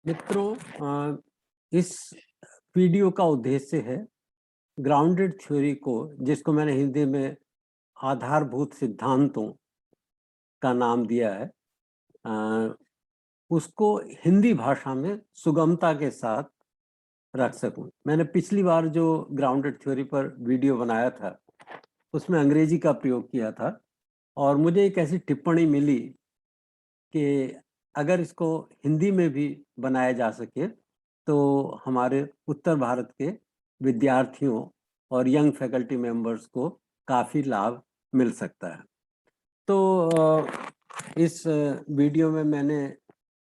मित्रों, इस वीडियो का उद्देश्य है ग्राउंडेड थ्योरी को, जिसको मैंने हिंदी में आधारभूत सिद्धांतों का नाम दिया है, उसको हिंदी भाषा में सुगमता के साथ रख सकूं। मैंने पिछली बार जो ग्राउंडेड थ्योरी पर वीडियो बनाया था उसमें अंग्रेजी का प्रयोग किया था और मुझे एक ऐसी टिप्पणी मिली कि अगर इसको हिंदी में भी बनाया जा सके तो हमारे उत्तर भारत के विद्यार्थियों और यंग फैकल्टी मेंबर्स को काफ़ी लाभ मिल सकता है। तो इस वीडियो में मैंने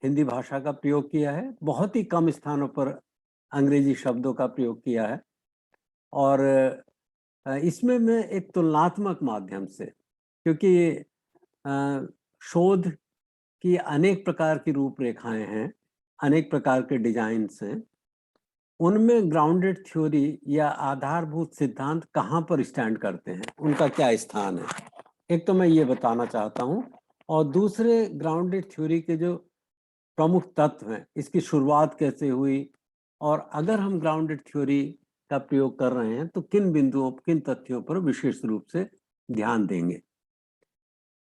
हिंदी भाषा का प्रयोग किया है, बहुत ही कम स्थानों पर अंग्रेजी शब्दों का प्रयोग किया है और इसमें मैं एक तुलनात्मक माध्यम से, क्योंकि शोध की अनेक प्रकार की रूपरेखाएं हैं, अनेक प्रकार के डिजाइन्स हैं, उनमें ग्राउंडेड थ्योरी या आधारभूत सिद्धांत कहाँ पर स्टैंड करते हैं, उनका क्या स्थान है, एक तो मैं ये बताना चाहता हूँ। और दूसरे, ग्राउंडेड थ्योरी के जो प्रमुख तत्व हैं, इसकी शुरुआत कैसे हुई और अगर हम ग्राउंडेड थ्योरी का प्रयोग कर रहे हैं तो किन बिंदुओं, किन तथ्यों पर विशेष रूप से ध्यान देंगे।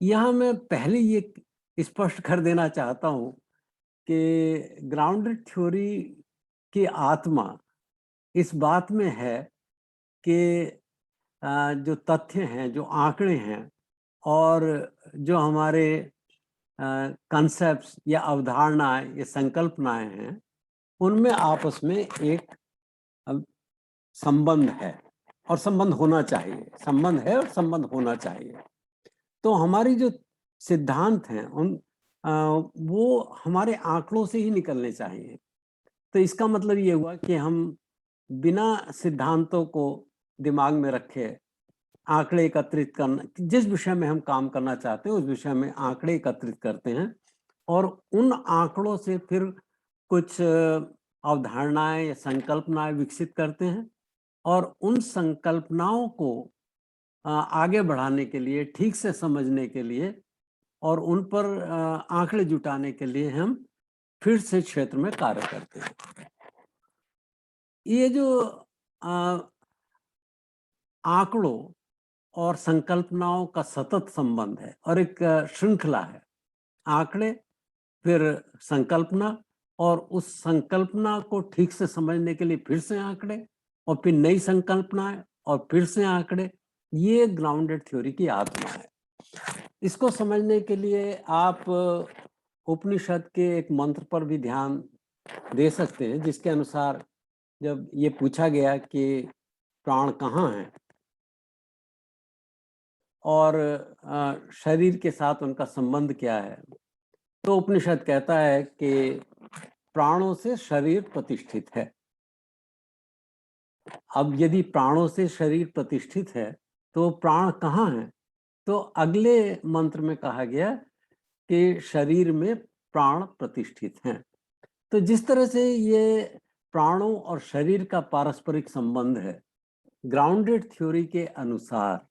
यहाँ मैं पहले ये स्पष्ट कर देना चाहता हूँ कि ग्राउंडेड थ्योरी की आत्मा इस बात में है कि जो तथ्य हैं, जो आंकड़े हैं और जो हमारे कॉन्सेप्ट्स या अवधारणाएं या संकल्पनाएं हैं, उनमें आपस में एक संबंध है और संबंध होना चाहिए, संबंध है और संबंध होना चाहिए। तो हमारी जो सिद्धांत हैं वो हमारे आंकड़ों से ही निकलने चाहिए। तो इसका मतलब ये हुआ कि हम बिना सिद्धांतों को दिमाग में रखे आंकड़े एकत्रित करना, जिस विषय में हम काम करना चाहते हैं उस विषय में आंकड़े एकत्रित करते हैं और उन आंकड़ों से फिर कुछ अवधारणाएं या संकल्पनाएं विकसित करते हैं और उन संकल्पनाओं को आगे बढ़ाने के लिए, ठीक से समझने के लिए और उन पर आंकड़े जुटाने के लिए हम फिर से क्षेत्र में कार्य करते हैं। ये जो आंकड़ों और संकल्पनाओं का सतत संबंध है और एक श्रृंखला है, आंकड़े फिर संकल्पना और उस संकल्पना को ठीक से समझने के लिए फिर से आंकड़े और फिर नई संकल्पनाएं और फिर से आंकड़े, ये ग्राउंडेड थ्योरी की आत्मा है। इसको समझने के लिए आप उपनिषद के एक मंत्र पर भी ध्यान दे सकते हैं, जिसके अनुसार जब ये पूछा गया कि प्राण कहाँ हैं और शरीर के साथ उनका संबंध क्या है, तो उपनिषद कहता है कि प्राणों से शरीर प्रतिष्ठित है। अब यदि प्राणों से शरीर प्रतिष्ठित है तो प्राण कहाँ हैं? तो अगले मंत्र में कहा गया कि शरीर में प्राण प्रतिष्ठित हैं। तो जिस तरह से ये प्राणों और शरीर का पारस्परिक संबंध है, ग्राउंडेड थ्योरी के अनुसार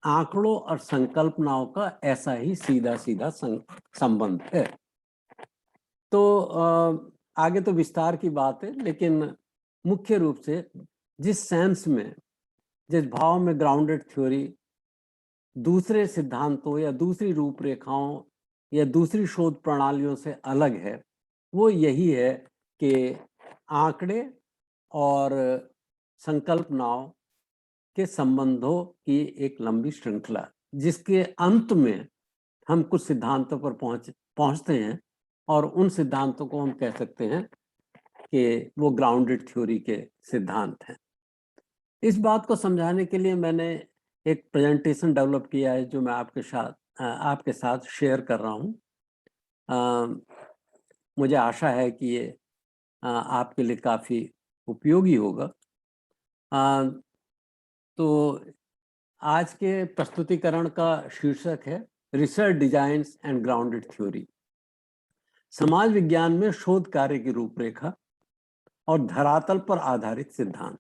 आंकड़ों और संकल्पनाओं का ऐसा ही सीधा सीधा संबंध है। तो आगे तो विस्तार की बात है, लेकिन मुख्य रूप से जिस सेंस में, जिस भाव में ग्राउंडेड थ्योरी दूसरे सिद्धांतों या दूसरी रूपरेखाओं या दूसरी शोध प्रणालियों से अलग है, वो यही है कि आंकड़े और संकल्पनाओं के संबंधों की एक लंबी श्रृंखला, जिसके अंत में हम कुछ सिद्धांतों पर पहुंचते हैं और उन सिद्धांतों को हम कह सकते हैं कि वो ग्राउंडेड थ्योरी के सिद्धांत हैं। इस बात को समझाने के लिए मैंने एक प्रेजेंटेशन डेवलप किया है जो मैं आपके साथ शेयर कर रहा हूँ। मुझे आशा है कि ये आपके लिए काफ़ी उपयोगी होगा। तो आज के प्रस्तुतिकरण का शीर्षक है research designs and grounded theory, समाज विज्ञान में शोध कार्य की रूपरेखा और धरातल पर आधारित सिद्धांत।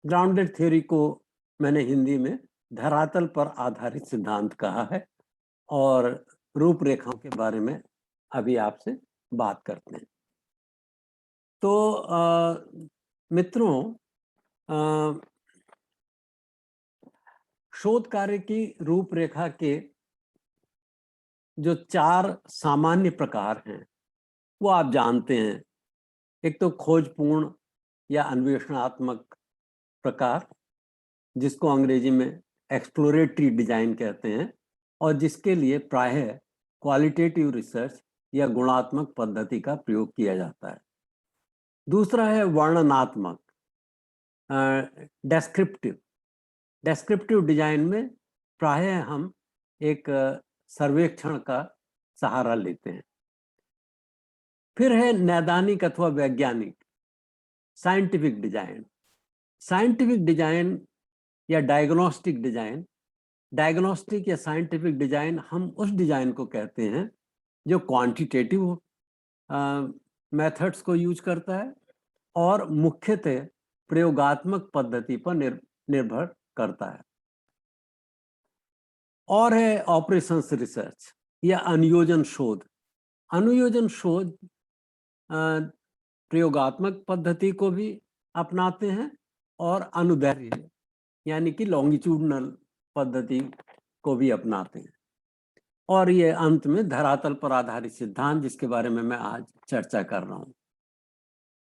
ग्राउंडेड थ्योरी को मैंने हिंदी में धरातल पर आधारित सिद्धांत कहा है और रूपरेखाओं के बारे में अभी आपसे बात करते हैं। तो मित्रों, शोध कार्य की रूपरेखा के जो 4 सामान्य प्रकार हैं वो आप जानते हैं। एक तो खोजपूर्ण या अन्वेषणात्मक प्रकार, जिसको अंग्रेजी में एक्सप्लोरेटरी डिजाइन कहते हैं, और जिसके लिए प्रायः क्वालिटेटिव रिसर्च या गुणात्मक पद्धति का प्रयोग किया जाता है। दूसरा है वर्णनात्मक, डेस्क्रिप्टिव डिजाइन में प्रायः हम एक सर्वेक्षण का सहारा लेते हैं। फिर है नैदानिक अथवा वैज्ञानिक, साइंटिफिक डिजाइन। साइंटिफिक डिजाइन या डायग्नोस्टिक डिजाइन, डायग्नोस्टिक या साइंटिफिक डिजाइन हम उस डिजाइन को कहते हैं जो क्वांटिटेटिव मेथड्स को यूज करता है और मुख्यतः प्रयोगात्मक पद्धति पर निर्भर करता है। और है ऑपरेशंस रिसर्च या अनुयोजन शोध। अनुयोजन शोध प्रयोगात्मक पद्धति को भी अपनाते हैं और अनुदैर्ध्य यानी कि लॉन्गिट्यूडनल पद्धति को भी अपनाते हैं। और ये अंत में धरातल पर आधारित सिद्धांत, जिसके बारे में मैं आज चर्चा कर रहा हूँ।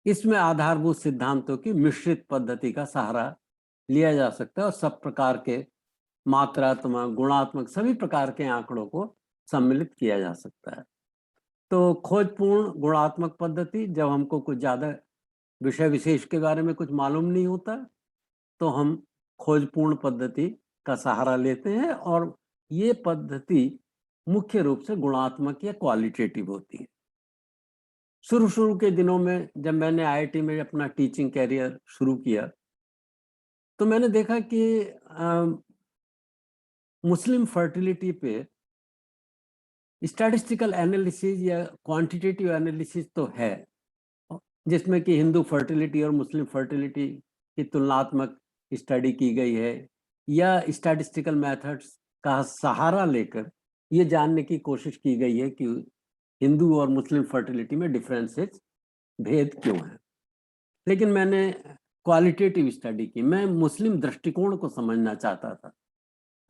इसमें आधारभूत सिद्धांतों की मिश्रित पद्धति का सहारा लिया जा सकता है और सब प्रकार के मात्रात्मक, गुणात्मक, सभी प्रकार के आंकड़ों को सम्मिलित किया जा सकता है। तो खोजपूर्ण गुणात्मक पद्धति, जब हमको कुछ ज़्यादा विषय विशेष के बारे में कुछ मालूम नहीं होता तो हम खोजपूर्ण पद्धति का सहारा लेते हैं, और ये पद्धति मुख्य रूप से गुणात्मक या क्वालिटेटिव होती है। शुरू के दिनों में जब मैंने आईआईटी में अपना टीचिंग कैरियर शुरू किया तो मैंने देखा कि मुस्लिम फर्टिलिटी पे स्टैटिस्टिकल एनालिसिस या क्वांटिटेटिव एनालिसिस तो है, जिसमें कि हिंदू फर्टिलिटी और मुस्लिम फर्टिलिटी की तुलनात्मक स्टडी की गई है, या स्टैटिस्टिकल मेथड्स का सहारा लेकर ये जानने की कोशिश की गई है कि हिंदू और मुस्लिम फर्टिलिटी में डिफरेंसेस, भेद क्यों है। लेकिन मैंने क्वालिटेटिव स्टडी की, मैं मुस्लिम दृष्टिकोण को समझना चाहता था,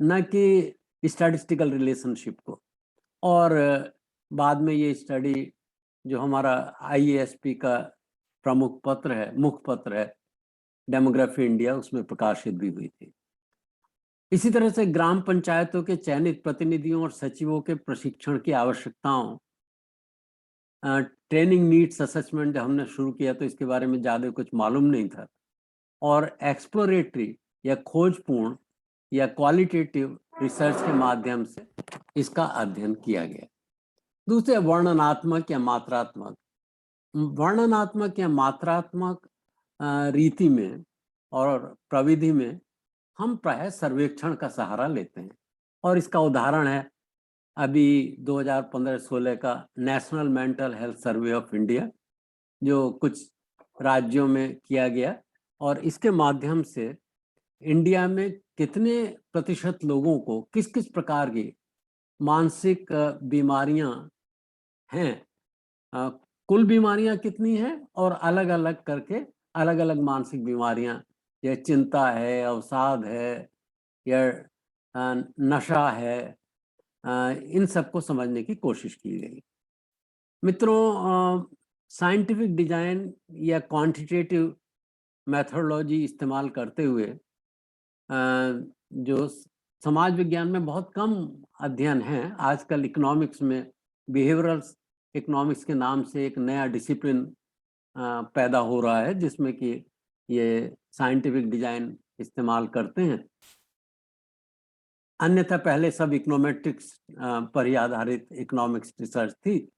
न कि स्टैटिस्टिकल रिलेशनशिप को। और बाद में ये स्टडी जो हमारा आईएएसपी का प्रमुख पत्र है, मुखपत्र है, डेमोग्राफी इंडिया, उसमें प्रकाशित भी हुई थी। इसी तरह से ग्राम पंचायतों के चयनित प्रतिनिधियों और सचिवों के प्रशिक्षण की आवश्यकताओं, ट्रेनिंग नीड्स असेसमेंट जब हमने शुरू किया तो इसके बारे में ज़्यादा कुछ मालूम नहीं था, और एक्सप्लोरेटरी या खोजपूर्ण या क्वालिटेटिव रिसर्च के माध्यम से इसका अध्ययन किया गया। दूसरे वर्णनात्मक या मात्रात्मक। वर्णनात्मक या मात्रात्मक रीति में और प्रविधि में हम प्रायः सर्वेक्षण का सहारा लेते हैं, और इसका उदाहरण है अभी 2015-16 का national mental health survey of India, जो कुछ राज्यों में किया गया, और इसके माध्यम से इंडिया में कितने प्रतिशत लोगों को किस किस प्रकार की मानसिक बीमारियां हैं, कुल बीमारियां कितनी हैं, और अलग अलग करके अलग अलग मानसिक बीमारियां, या चिंता है, अवसाद है, या नशा है, इन सबको समझने की कोशिश की गई। मित्रों, साइंटिफिक डिजाइन या क्वांटिटेटिव मेथोडोलॉजी इस्तेमाल करते हुए जो समाज विज्ञान में बहुत कम अध्ययन है। आजकल इकोनॉमिक्स में बिहेवियरल इकोनॉमिक्स के नाम से एक नया डिसिप्लिन पैदा हो रहा है, जिसमें कि ये साइंटिफिक डिजाइन इस्तेमाल करते हैं। अन्यथा पहले सब इकोनोमेट्रिक्स पर ही आधारित इकोनॉमिक्स रिसर्च थी।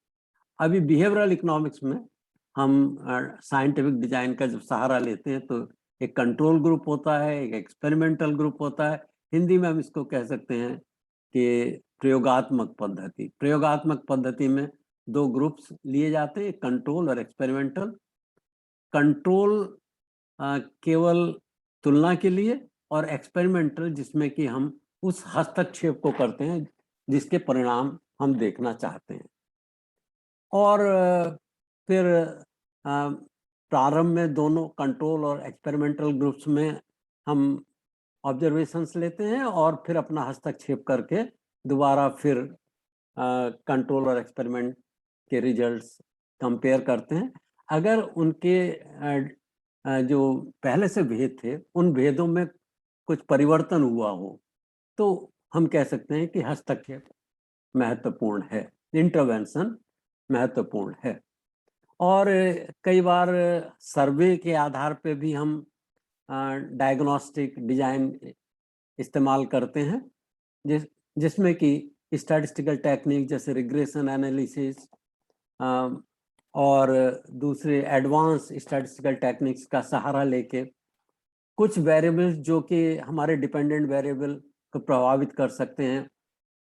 अभी बिहेवियरल इकोनॉमिक्स में हम साइंटिफिक डिजाइन का जब सहारा लेते हैं तो एक कंट्रोल ग्रुप होता है, एक एक्सपेरिमेंटल ग्रुप होता है। हिंदी में हम इसको कह सकते हैं कि प्रयोगात्मक पद्धति। प्रयोगात्मक पद्धति में 2 ग्रुप्स लिए जाते हैं, कंट्रोल और एक्सपेरिमेंटल। कंट्रोल केवल तुलना के लिए, और एक्सपेरिमेंटल जिसमें कि हम उस हस्तक्षेप को करते हैं जिसके परिणाम हम देखना चाहते हैं। और फिर प्रारंभ में दोनों कंट्रोल और एक्सपेरिमेंटल ग्रुप्स में हम ऑब्जर्वेशंस लेते हैं और फिर अपना हस्तक्षेप करके दोबारा फिर कंट्रोल और एक्सपेरिमेंट के रिजल्ट्स कंपेयर करते हैं। अगर उनके जो पहले से भेद थे उन भेदों में कुछ परिवर्तन हुआ हो तो हम कह सकते हैं कि हस्तक्षेप महत्वपूर्ण है, इंटरवेंशन महत्वपूर्ण है। और कई बार सर्वे के आधार पे भी हम डायग्नोस्टिक डिजाइन इस्तेमाल करते हैं, जिसमें कि स्टैटिस्टिकल टेक्निक जैसे रिग्रेशन एनालिसिस और दूसरे एडवांस स्टैटिस्टिकल टेक्निक्स का सहारा लेके कुछ वेरिएबल्स जो कि हमारे डिपेंडेंट वेरिएबल को प्रभावित कर सकते हैं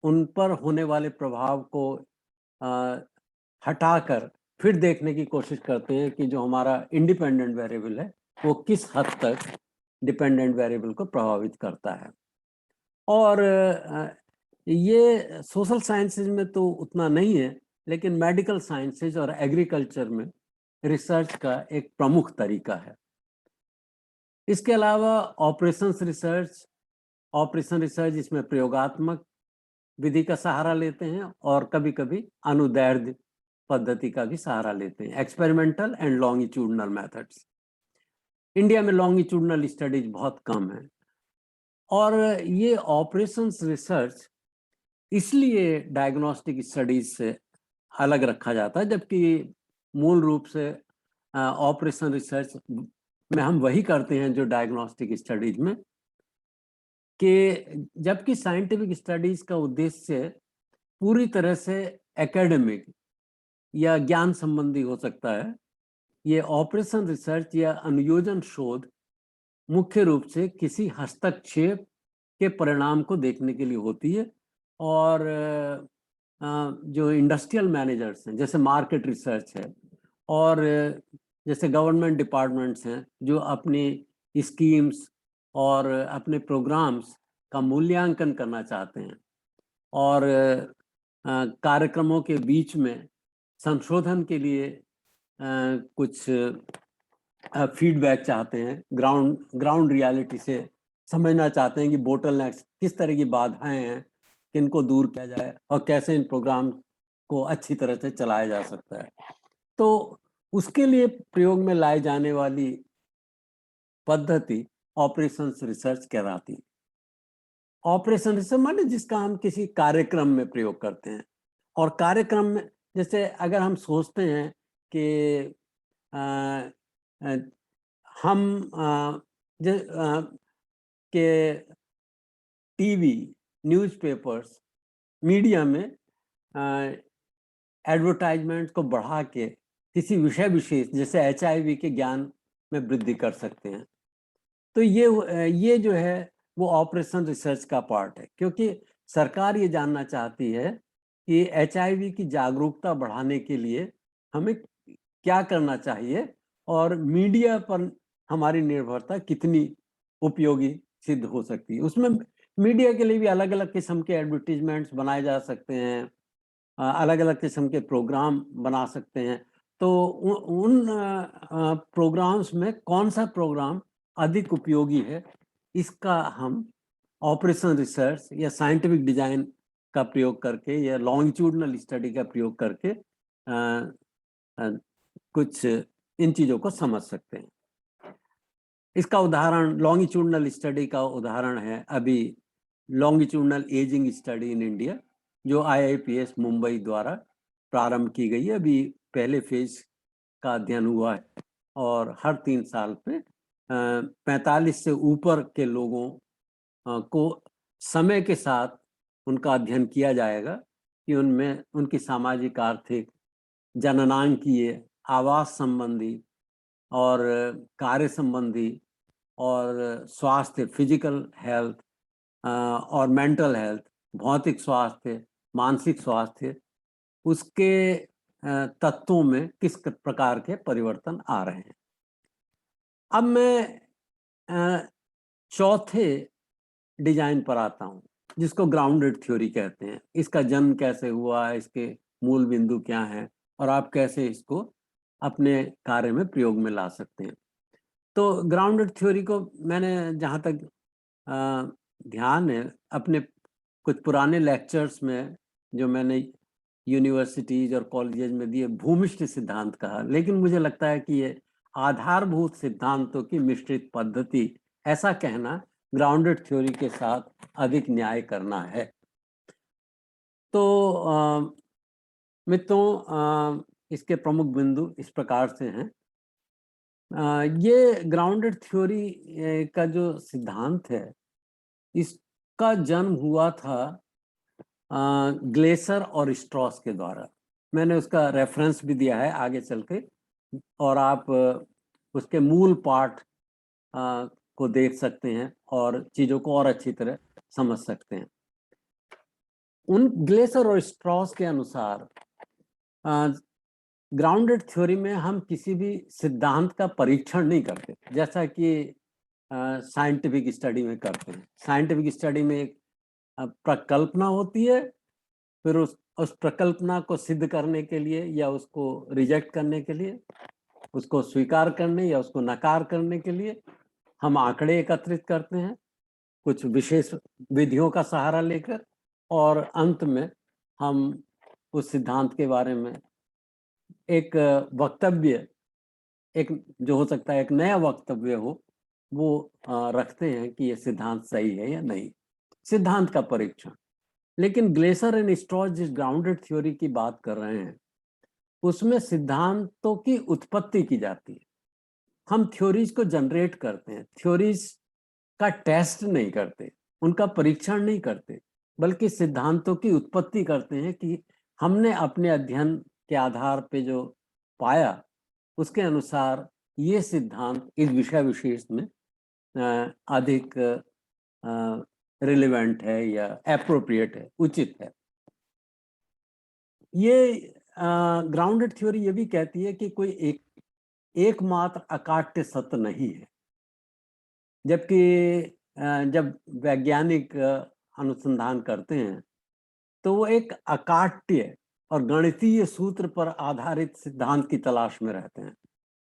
उन पर होने वाले प्रभाव को हटाकर फिर देखने की कोशिश करते हैं कि जो हमारा इंडिपेंडेंट वेरिएबल है वो किस हद तक डिपेंडेंट वेरिएबल को प्रभावित करता है। और ये सोशल साइंसेज में तो उतना नहीं है, लेकिन मेडिकल साइंसेज और एग्रीकल्चर में रिसर्च का एक प्रमुख तरीका है। इसके अलावा ऑपरेशन रिसर्च इसमें प्रयोगात्मक विधि का सहारा लेते हैं और कभी-कभी अनुदैर्ध्य पद्धति का भी सहारा लेते हैं, experimental and longitudinal methods. India में लॉन्गिट्यूडनल स्टडीज बहुत कम है और ये ऑपरेशंस रिसर्च इसलिए डायग्नोस्टिक स्टडीज से अलग रखा जाता है, जबकि मूल रूप से ऑपरेशन रिसर्च में हम वही करते हैं जो डायग्नोस्टिक स्टडीज में, कि जबकि साइंटिफिक स्टडीज का उद्देश्य पूरी तरह से एकेडमिक या ज्ञान संबंधी हो सकता है, ये ऑपरेशन रिसर्च या अनुयोजन शोध मुख्य रूप से किसी हस्तक्षेप के परिणाम को देखने के लिए होती है। और जो इंडस्ट्रियल मैनेजर्स हैं जैसे मार्केट रिसर्च है और जैसे गवर्नमेंट डिपार्टमेंट्स हैं जो अपनी स्कीम्स और अपने प्रोग्राम्स का मूल्यांकन करना चाहते हैं और कार्यक्रमों के बीच में संशोधन के लिए कुछ फीडबैक चाहते हैं, ग्राउंड रियलिटी से समझना चाहते हैं कि बोटलनेक्स किस तरह की बाधाएं हैं, किनको दूर किया जाए और कैसे इन प्रोग्राम को अच्छी तरह से चलाया जा सकता है। तो उसके लिए प्रयोग में लाई जाने वाली पद्धति ऑपरेशंस रिसर्च कहलाती है। ऑपरेशन रिसर्च माने जिसका हम किसी कार्यक्रम में प्रयोग करते हैं, और कार्यक्रम में जैसे अगर हम सोचते हैं कि हम के टीवी, न्यूज़पेपर्स, मीडिया में एडवर्टाइजमेंट को बढ़ा के किसी विषय विशेष जैसे HIV के ज्ञान में वृद्धि कर सकते हैं, तो ये जो है वो ऑपरेशन रिसर्च का पार्ट है, क्योंकि सरकार ये जानना चाहती है कि HIV की जागरूकता बढ़ाने के लिए हमें क्या करना चाहिए और मीडिया पर हमारी निर्भरता कितनी उपयोगी सिद्ध हो सकती है। उसमें मीडिया के लिए भी अलग अलग किस्म के एडवर्टीजमेंट्स बनाए जा सकते हैं, अलग अलग किस्म के प्रोग्राम बना सकते हैं। तो उन प्रोग्राम्स में कौन सा प्रोग्राम अधिक उपयोगी है, इसका हम ऑपरेशन रिसर्च या साइंटिफिक डिजाइन का प्रयोग करके या लॉन्गिट्यूडनल स्टडी का प्रयोग करके कुछ इन चीज़ों को समझ सकते हैं। इसका उदाहरण लॉन्गिट्यूडनल स्टडी का उदाहरण है अभी longitudinal ageing study in India, जो IIPS मुंबई द्वारा प्रारंभ की गई है। अभी पहले फेज का अध्ययन हुआ है और हर 3 साल पे 45 से ऊपर के लोगों को समय के साथ उनका अध्ययन किया जाएगा कि उनमें उनकी सामाजिक, आर्थिक, जननांकीय, आवास संबंधी और कार्य संबंधी और स्वास्थ्य, फिजिकल हेल्थ और मेंटल हेल्थ, भौतिक स्वास्थ्य, मानसिक स्वास्थ्य, उसके तत्वों में किस प्रकार के परिवर्तन आ रहे हैं। अब मैं चौथे डिजाइन पर आता हूँ, जिसको ग्राउंडेड थ्योरी कहते हैं। इसका जन्म कैसे हुआ, इसके मूल बिंदु क्या हैं और आप कैसे इसको अपने कार्य में प्रयोग में ला सकते हैं। तो ग्राउंडेड थ्योरी को मैंने जहाँ तक ध्यान है अपने कुछ पुराने लेक्चर्स में जो मैंने यूनिवर्सिटीज और कॉलेजेस में दिए भूमिष्ठ सिद्धांत कहा, लेकिन मुझे लगता है कि ये आधारभूत सिद्धांतों की मिश्रित पद्धति, ऐसा कहना ग्राउंडेड थ्योरी के साथ अधिक न्याय करना है। तो मित्रों, इसके प्रमुख बिंदु इस प्रकार से हैं। ये ग्राउंडेड थ्योरी का जो सिद्धांत है, इसका जन्म हुआ था ग्लेसर और स्ट्रॉस के द्वारा। मैंने उसका रेफरेंस भी दिया है आगे चल के, और आप उसके मूल पाठ को देख सकते हैं और चीज़ों को और अच्छी तरह समझ सकते हैं। उन ग्लेसर और स्ट्रॉस के अनुसार ग्राउंडेड थ्योरी में हम किसी भी सिद्धांत का परीक्षण नहीं करते, जैसा कि साइंटिफिक स्टडी में करते हैं। साइंटिफिक स्टडी में एक प्रकल्पना होती है, फिर उस प्रकल्पना को सिद्ध करने के लिए या उसको रिजेक्ट करने के लिए, उसको स्वीकार करने या उसको नकार करने के लिए हम आंकड़े एकत्रित करते हैं कुछ विशेष विधियों का सहारा लेकर, और अंत में हम उस सिद्धांत के बारे में एक वक्तव्य, एक जो हो सकता है एक नया वक्तव्य हो, वो रखते हैं कि ये सिद्धांत सही है या नहीं, सिद्धांत का परीक्षण। लेकिन ग्लेसर एंड स्ट्रॉस जिस ग्राउंडेड थ्योरी की बात कर रहे हैं, उसमें सिद्धांतों की उत्पत्ति की जाती है। हम थ्योरीज को जनरेट करते हैं, थ्योरीज का टेस्ट नहीं करते, उनका परीक्षण नहीं करते, बल्कि सिद्धांतों की उत्पत्ति करते हैं कि हमने अपने अध्ययन के आधार पे जो पाया उसके अनुसार ये सिद्धांत इस विषय विशेष में अधिक रिलेवेंट है या एप्रोप्रिएट है, उचित है। ये ग्राउंडेड थ्योरी ये भी कहती है कि कोई एकमात्र अकाट्य सत्य नहीं है, जबकि जब वैज्ञानिक अनुसंधान करते हैं तो वो एक अकाट्य और गणितीय सूत्र पर आधारित सिद्धांत की तलाश में रहते हैं,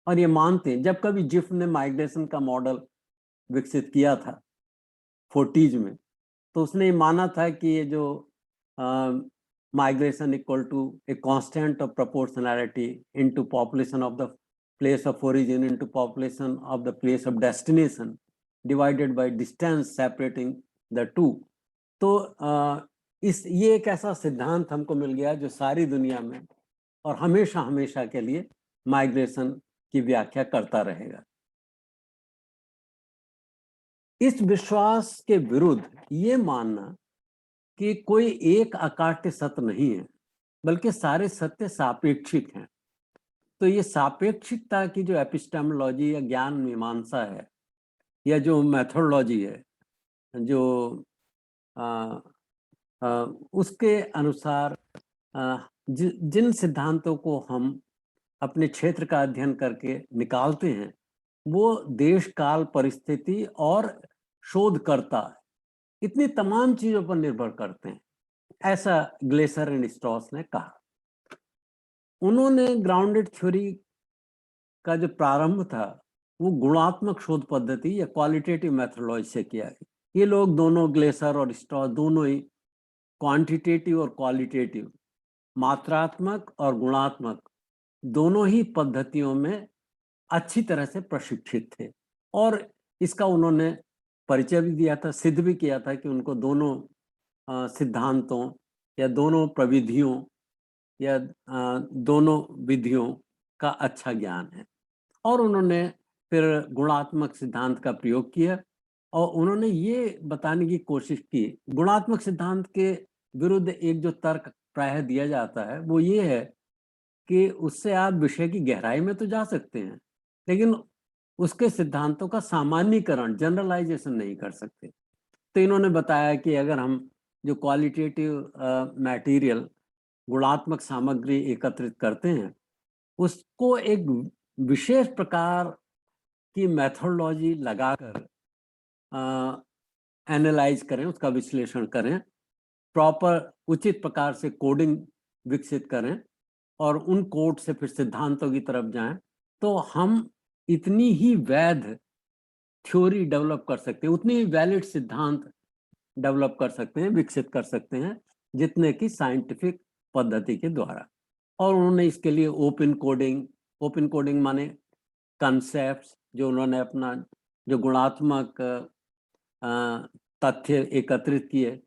और ये मानते हैं। जब कभी जिफ ने माइग्रेशन का मॉडल विकसित किया था 40s में, तो उसने माना था कि ये जो migration equal to a constant of proportionality into population of the place of origin into population of the place of destination divided by distance separating the two. तो ये एक ऐसा सिद्धांत हमको मिल गया जो सारी दुनिया में और हमेशा हमेशा के लिए माइग्रेशन की व्याख्या करता रहेगा। इस विश्वास के विरुद्ध ये मानना कि कोई एक अकाट्य सत्य नहीं है, बल्कि सारे सत्य सापेक्षिक हैं। तो ये सापेक्षिकता की जो एपिस्टेमोलॉजी या ज्ञान मीमांसा है, या जो मेथोडोलॉजी है, जो उसके अनुसार जिन सिद्धांतों को हम अपने क्षेत्र का अध्ययन करके निकालते हैं, वो देश काल परिस्थिति और शोधकर्ता, इतनी तमाम चीजों पर निर्भर करते हैं, ऐसा ग्लेसर एंड स्ट्रॉस ने कहा। उन्होंने ग्राउंडेड थ्योरी का जो प्रारंभ था वो गुणात्मक शोध पद्धति या क्वालिटेटिव मेथोडोलॉजी से किया है। ये लोग दोनों, ग्लेसर और स्ट्रॉस, दोनों ही क्वांटिटेटिव और क्वालिटेटिव, मात्रात्मक और गुणात्मक, दोनों ही पद्धतियों में अच्छी तरह से प्रशिक्षित थे, और इसका उन्होंने परिचय भी दिया था, सिद्ध भी किया था कि उनको दोनों सिद्धांतों या दोनों प्रविधियों या दोनों विधियों का अच्छा ज्ञान है। और उन्होंने फिर गुणात्मक सिद्धांत का प्रयोग किया, और उन्होंने ये बताने की कोशिश की, गुणात्मक सिद्धांत के विरुद्ध एक जो तर्क प्रायः दिया जाता है वो ये है कि उससे आप विषय की गहराई में तो जा सकते हैं, लेकिन उसके सिद्धांतों का सामान्यीकरण, जनरलाइजेशन नहीं कर सकते। तो इन्होंने बताया कि अगर हम जो क्वालिटेटिव मटेरियल, गुणात्मक सामग्री एकत्रित करते हैं, उसको एक विशेष प्रकार की मेथोडोलॉजी लगाकर एनालाइज करें, उसका विश्लेषण करें, प्रॉपर उचित प्रकार से कोडिंग विकसित करें, और उन कोड से फिर सिद्धांतों की तरफ जाएं, तो हम इतनी ही वैध थ्योरी डेवलप कर सकते हैं, उतनी ही वैलिड सिद्धांत डेवलप कर सकते हैं, विकसित कर सकते हैं, जितने की साइंटिफिक पद्धति के द्वारा। और उन्होंने इसके लिए ओपन कोडिंग माने कंसेप्ट्स, जो उन्होंने अपना जो गुणात्मक तथ्य एकत्रित किए,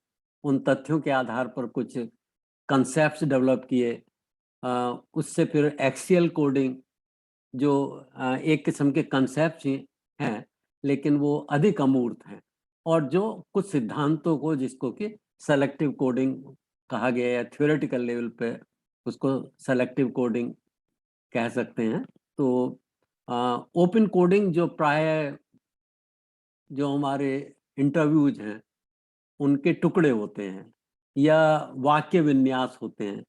उन तथ्यों के आधार पर कुछ कंसेप्ट्स डेवलप किए। उससे फिर एक्सियल कोडिंग, जो एक किस्म के कंसेप्ट ही हैं लेकिन वो अधिक अमूर्त हैं, और जो कुछ सिद्धांतों को, जिसको कि सेलेक्टिव कोडिंग कहा गया है, थ्योरेटिकल लेवल पे उसको सेलेक्टिव कोडिंग कह सकते हैं। तो ओपन कोडिंग जो प्राय जो हमारे इंटरव्यूज हैं उनके टुकड़े होते हैं, या वाक्य विन्यास होते हैं,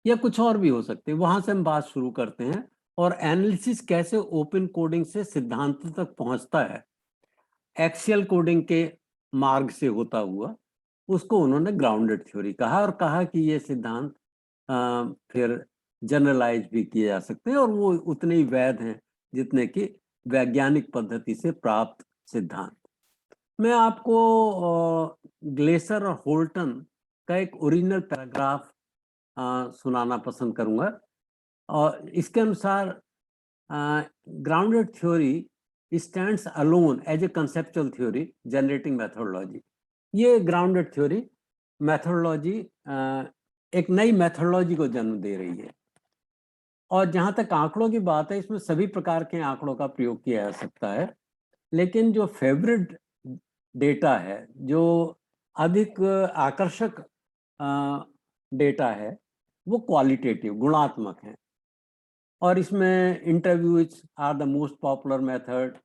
या कुछ और भी हो सकते हैं, वहां से हम बात शुरू करते हैं। और एनालिसिस कैसे ओपन कोडिंग से सिद्धांत तक पहुंचता है, एक्सियल कोडिंग के मार्ग से होता हुआ, उसको उन्होंने ग्राउंडेड थ्योरी कहा, और कहा कि ये सिद्धांत फिर जनरलाइज भी किए जा सकते हैं, और वो उतने ही वैध हैं जितने कि वैज्ञानिक पद्धति से प्राप्त सिद्धांत। मैं आपको ग्लेसर और होल्टन का एक ओरिजिनल पैराग्राफ सुनाना पसंद करूंगा। और इसके अनुसार grounded theory stands alone as a conceptual theory generating methodology. ये grounded theory methodology एक नई methodology को जन्म दे रही है। और जहां तक आंकड़ों की बात है, इसमें सभी प्रकार के आंकड़ों का प्रयोग किया जा सकता है, लेकिन जो फेवरेट डेटा है, जो अधिक आकर्षक डेटा है, वो क्वालिटेटिव, गुणात्मक है। और इसमें interviews are the most popular method,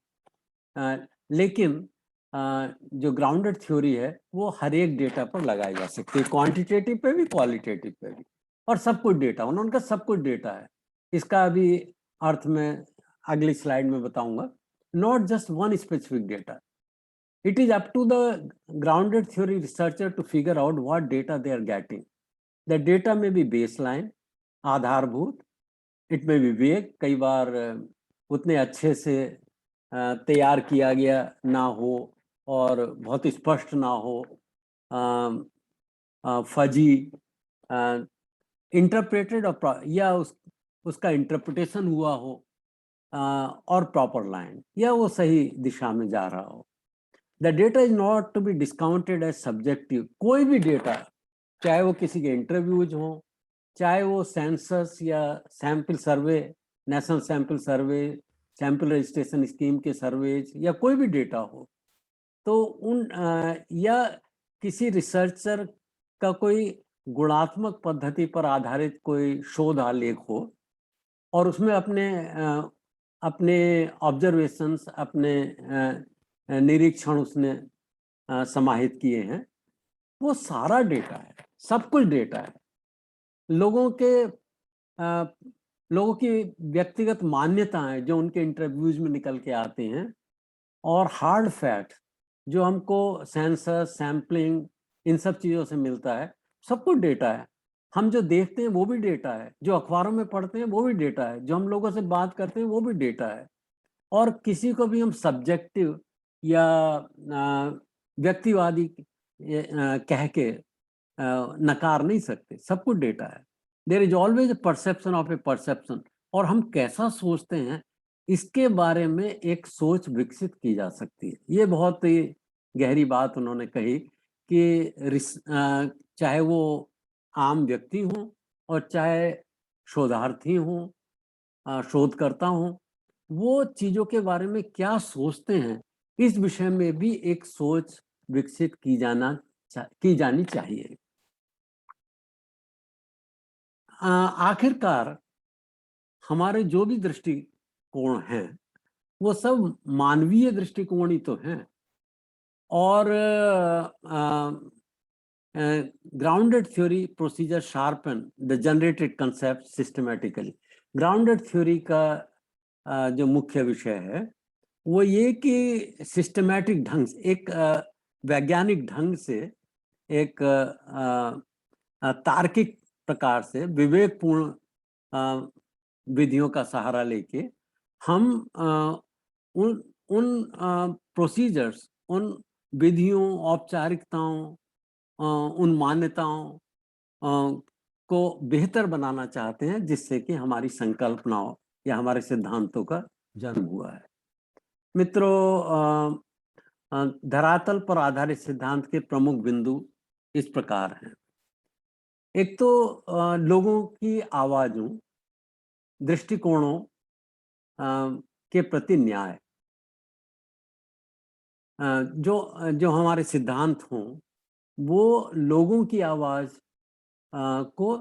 लेकिन जो ग्राउंडेड थ्योरी है वो हर एक डेटा पर लगाई जा सकती है, क्वांटिटेटिव पे भी, क्वालिटेटिव पे भी, और सब कुछ डेटा, उनका सब कुछ डेटा है। इसका अभी अर्थ में अगली स्लाइड में बताऊंगा। Not just one specific data, it is up to the grounded theory researcher to figure out what data they are getting. The data में भी बेसलाइन, आधारभूत, इट में विवेक, कई बार उतने अच्छे से तैयार किया गया ना हो और बहुत स्पष्ट ना हो, फजी, इंटरप्रेटेड, या उसका इंटरप्रिटेशन हुआ हो, और प्रॉपर लाइन, या वो सही दिशा में जा रहा हो। The data is not to be discounted as subjective. कोई भी डेटा, चाहे वो किसी के इंटरव्यूज हो, चाहे वो सेंसस या sample survey, national sample survey, sample registration scheme के सर्वेज, या कोई भी डेटा हो, तो उन या किसी रिसर्चर का कोई गुणात्मक पद्धति पर आधारित कोई शोध आलेख हो, और उसमें अपने ऑब्जर्वेशंस, अपने निरीक्षण उसने समाहित किए हैं, वो सारा डेटा है, सब कुछ डेटा है। लोगों की व्यक्तिगत मान्यताएं जो उनके इंटरव्यूज में निकल के आते हैं, और हार्ड फैक्ट जो हमको सेंसर, सैम्पलिंग, इन सब चीज़ों से मिलता है, सब कुछ डेटा है। हम जो देखते हैं वो भी डेटा है, जो अखबारों में पढ़ते हैं वो भी डेटा है, जो हम लोगों से बात करते हैं वो भी डेटा है। और किसी को भी हम सब्जेक्टिव या व्यक्तिवादी कह के नकार नहीं सकते, सब कुछ डेटा है। There is always a perception of a perception, और हम कैसा सोचते हैं इसके बारे में एक सोच विकसित की जा सकती है। ये बहुत ही गहरी बात उन्होंने कही कि चाहे वो आम व्यक्ति हो और चाहे शोधार्थी हो, शोधकर्ता हो, वो चीजों के बारे में क्या सोचते हैं, इस विषय में भी एक सोच विकसित की जानी चाहिए। आखिरकार हमारे जो भी दृष्टिकोण हैं वो सब मानवीय दृष्टिकोण ही तो हैं, और grounded theory procedure sharpen the generated concept systematically. Grounded theory का जो मुख्य विषय है वो ये कि सिस्टमैटिक ढंग से, एक वैज्ञानिक ढंग से, एक तार्किक प्रकार से, विवेकपूर्ण विधियों का सहारा लेके हम उन उन प्रोसीजर्स, उन विधियों, औपचारिकताओं, उन मान्यताओं को बेहतर बनाना चाहते हैं, जिससे कि हमारी संकल्पनाओं या हमारे सिद्धांतों का जन्म हुआ है। मित्रों, धरातल पर आधारित सिद्धांत के प्रमुख बिंदु इस प्रकार हैं। एक तो लोगों की आवाजों, दृष्टिकोणों के प्रति न्याय। जो हमारे सिद्धांत हों वो लोगों की आवाज को